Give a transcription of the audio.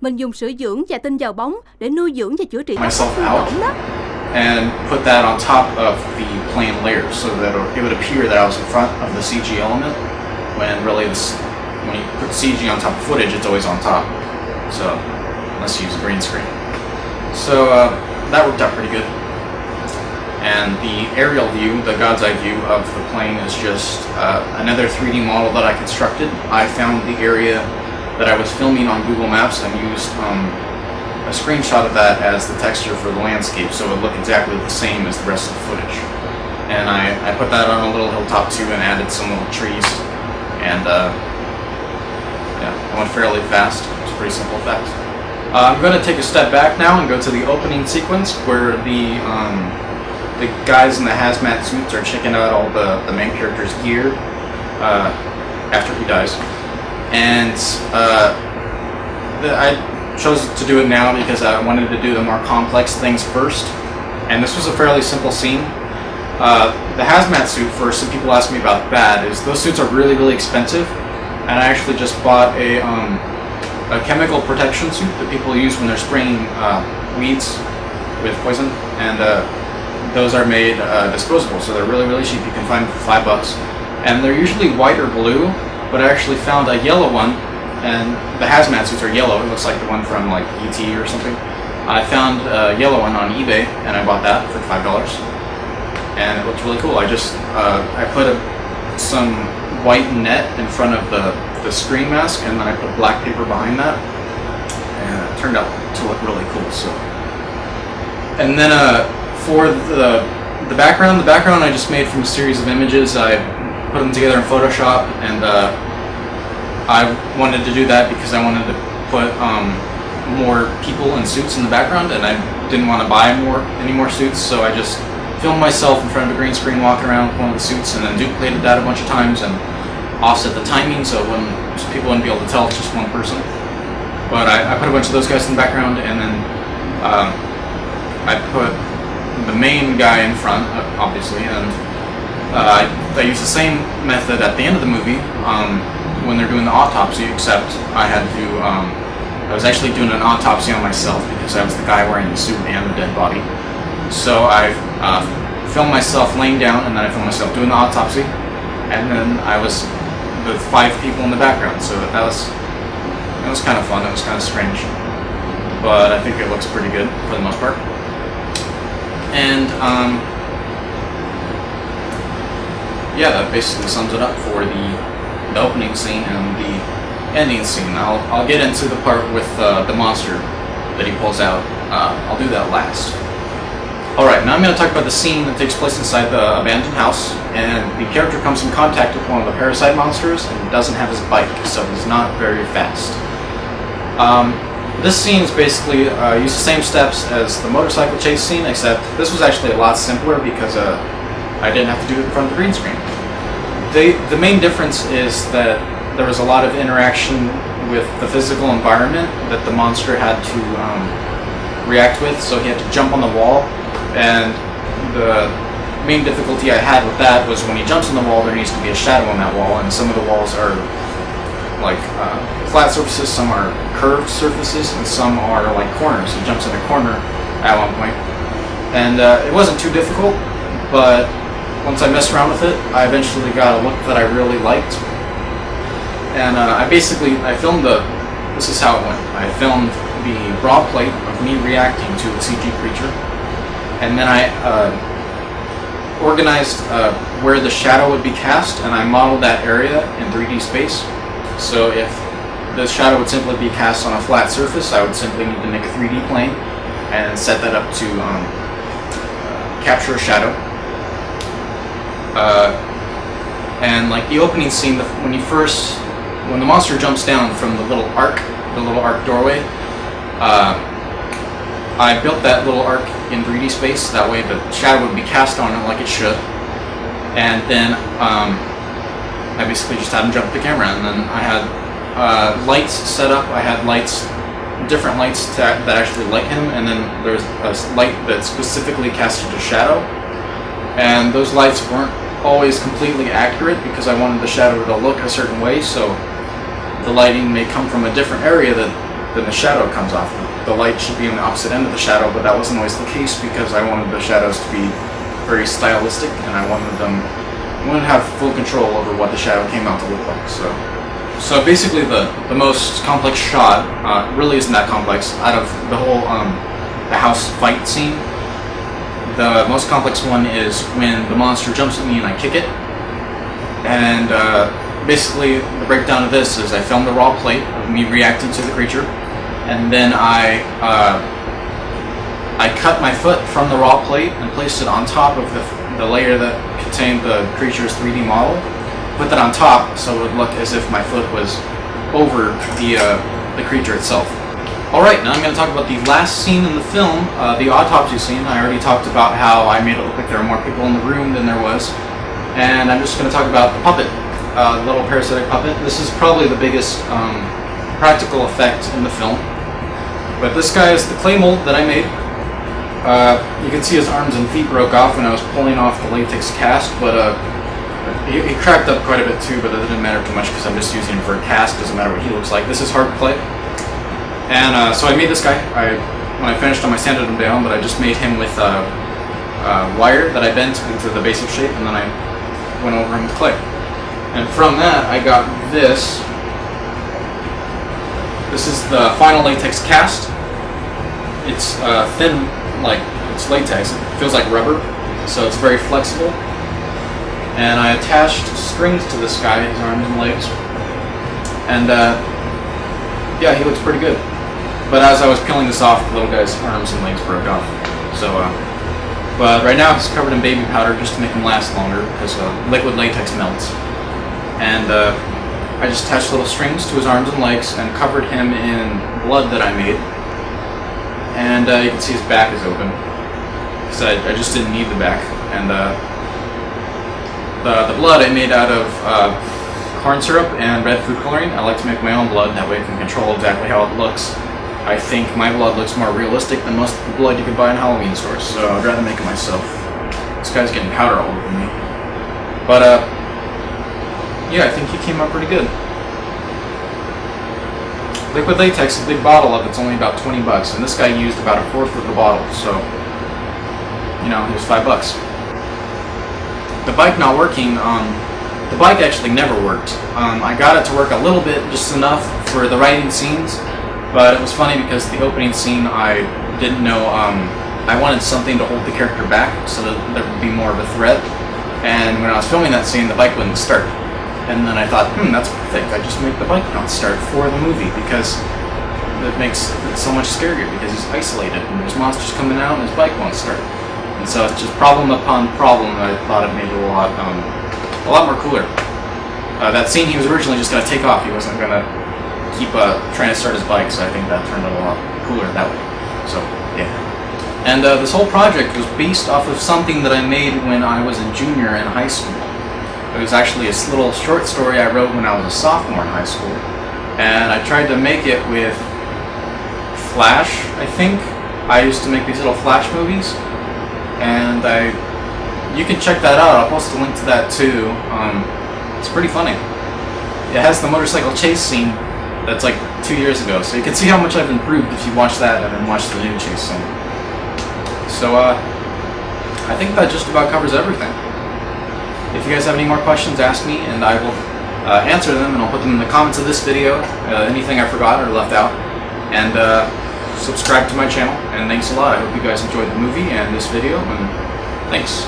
Mình dùng sữa dưỡng và tinh dầu bóng để nuôi dưỡng và chữa trị các myself xương out bỏng đó. and put that on top of the plain layers so that it would appear that I was in front of the CG element when really when you put CG on top of footage, it's always on top. So unless you use a green screen. So that worked out pretty good. And the aerial view, the God's eye view of the plane is just another 3D model that I constructed. I found the area that I was filming on Google Maps and used a screenshot of that as the texture for the landscape, so it would look exactly the same as the rest of the footage. And I put that on a little hilltop too and added some little trees. And yeah, I went fairly fast. It's a pretty simple effect. I'm going to take a step back now and go to the opening sequence where the guys in the hazmat suits are checking out all the main character's gear after he dies. And I chose to do it now because I wanted to do the more complex things first. And this was a fairly simple scene. The hazmat suit, for some people ask me about that, is those suits are really, really expensive. And I actually just bought a chemical protection suit that people use when they're spraying weeds with poison. And those are made disposable, so they're really, really cheap. You can find them for $5. And they're usually white or blue, but I actually found a yellow one. And the hazmat suits are yellow. It looks like the one from like E.T. or something. I found a yellow one on eBay, and I bought that for $5. And it looks really cool. I put some white net in front of the screen mask, and then I put black paper behind that, and it turned out to look really cool. So, and then for the background I just made from a series of images. I put them together in Photoshop, and I wanted to do that because I wanted to put more people in suits in the background, and I didn't want to buy any more suits, so I just filmed myself in front of a green screen walking around with one of the suits, and then duplicated that a bunch of times and offset the timing so people wouldn't be able to tell it's just one person. But I put a bunch of those guys in the background, and then I put the main guy in front, obviously, and I used the same method at the end of the movie when they're doing the autopsy, except I was actually doing an autopsy on myself because I was the guy wearing the suit and the dead body. So I filmed myself laying down, and then I filmed myself doing the autopsy, and then I was the 5 people in the background. So that was kind of fun. It was kind of strange, but I think it looks pretty good for the most part. And yeah, that basically sums it up for the opening scene and the ending scene. I'll get into the part with the monster that he pulls out. I'll do that last. Alright, now I'm going to talk about the scene that takes place inside the abandoned house, and the character comes in contact with one of the parasite monsters and doesn't have his bike, so he's not very fast. This scene is basically used the same steps as the motorcycle chase scene, except this was actually a lot simpler because I didn't have to do it in front of the green screen. The main difference is that there was a lot of interaction with the physical environment that the monster had to react with, so he had to jump on the wall, and the main difficulty I had with that was when he jumps on the wall, there needs to be a shadow on that wall, and some of the walls are like flat surfaces, some are curved surfaces, and some are like corners. He jumps in a corner at one point, and it wasn't too difficult, but once I messed around with it, I eventually got a look that I really liked. And I filmed this is how it went. I filmed the raw plate of me reacting to a CG creature, and then I organized where the shadow would be cast, and I modeled that area in 3D space. So if the shadow would simply be cast on a flat surface, I would simply need to make a 3D plane and set that up to capture a shadow. And like the opening scene, when the monster jumps down from the little arc doorway, I built that little arc in 3D space, that way the shadow would be cast on it like it should. And then I basically just had him jump the camera, and then I had lights set up. I had different lights that actually light him, and then there's a light that specifically casted a shadow. And those lights weren't always completely accurate because I wanted the shadow to look a certain way, so the lighting may come from a different area that then the shadow comes off. The light should be on the opposite end of the shadow, but that wasn't always the case because I wanted the shadows to be very stylistic, and I wanted to have full control over what the shadow came out to look like. So basically, the most complex shot really isn't that complex. Out of the whole the house fight scene, the most complex one is when the monster jumps at me and I kick it. And basically, the breakdown of this is I filmed a raw plate of me reacting to the creature, and then I cut my foot from the raw plate and placed it on top of the layer that contained the creature's 3D model. Put that on top so it would look as if my foot was over the creature itself. Alright, now I'm going to talk about the last scene in the film, the autopsy scene. I already talked about how I made it look like there were more people in the room than there was. And I'm just going to talk about the puppet, the little parasitic puppet. This is probably the biggest practical effect in the film. But this guy is the clay mold that I made. You can see his arms and feet broke off when I was pulling off the latex cast, but he cracked up quite a bit too, but that didn't matter too much because I'm just using him for a cast. Doesn't matter what he looks like. This is hard clay. And so I made this guy. When I finished him, I sanded him down, but I just made him with wire that I bent into the basic shape, and then I went over him with clay. And from that, I got this. This is the final latex cast. It's thin, like it's latex. It feels like rubber, so it's very flexible. And I attached strings to this guy, his arms and legs. And yeah, he looks pretty good. But as I was peeling this off, the little guy's arms and legs broke off. So, but right now he's covered in baby powder just to make him last longer, because liquid latex melts. And I just attached little strings to his arms and legs and covered him in blood that I made. And you can see his back is open, because I just didn't need the back. And the blood I made out of corn syrup and red food coloring. I like to make my own blood, that way I can control exactly how it looks. I think my blood looks more realistic than most of the blood you can buy in Halloween stores, so I'd rather make it myself. This guy's getting powder all over me. But yeah, I think he came out pretty good. Liquid latex, a big bottle of it's only about 20 bucks, and this guy used about a fourth of the bottle, so, you know, it was $5. The bike not working, the bike actually never worked. I got it to work a little bit, just enough for the riding scenes, but it was funny because the opening scene I didn't know, I wanted something to hold the character back so that there would be more of a threat, and when I was filming that scene, the bike wouldn't start. And then I thought, that's perfect, I just make the bike not start for the movie, because it makes it so much scarier, because he's isolated, and there's monsters coming out, and his bike won't start. And so it's just problem upon problem, and I thought it made it a lot more cooler. That scene he was originally just going to take off, he wasn't going to keep trying to start his bike, so I think that turned out a lot cooler that way. So, yeah. And this whole project was based off of something that I made when I was a junior in high school. It was actually a little short story I wrote when I was a sophomore in high school, and I tried to make it with Flash, I think. I used to make these little Flash movies, and you can check that out. I'll post a link to that too. It's pretty funny. It has the motorcycle chase scene that's like 2 years ago, so you can see how much I've improved if you watch that and then watch the new chase scene. So I think that just about covers everything. If you guys have any more questions, ask me, and I will answer them, and I'll put them in the comments of this video, anything I forgot or left out. And subscribe to my channel, and thanks a lot. I hope you guys enjoyed the movie and this video, and thanks.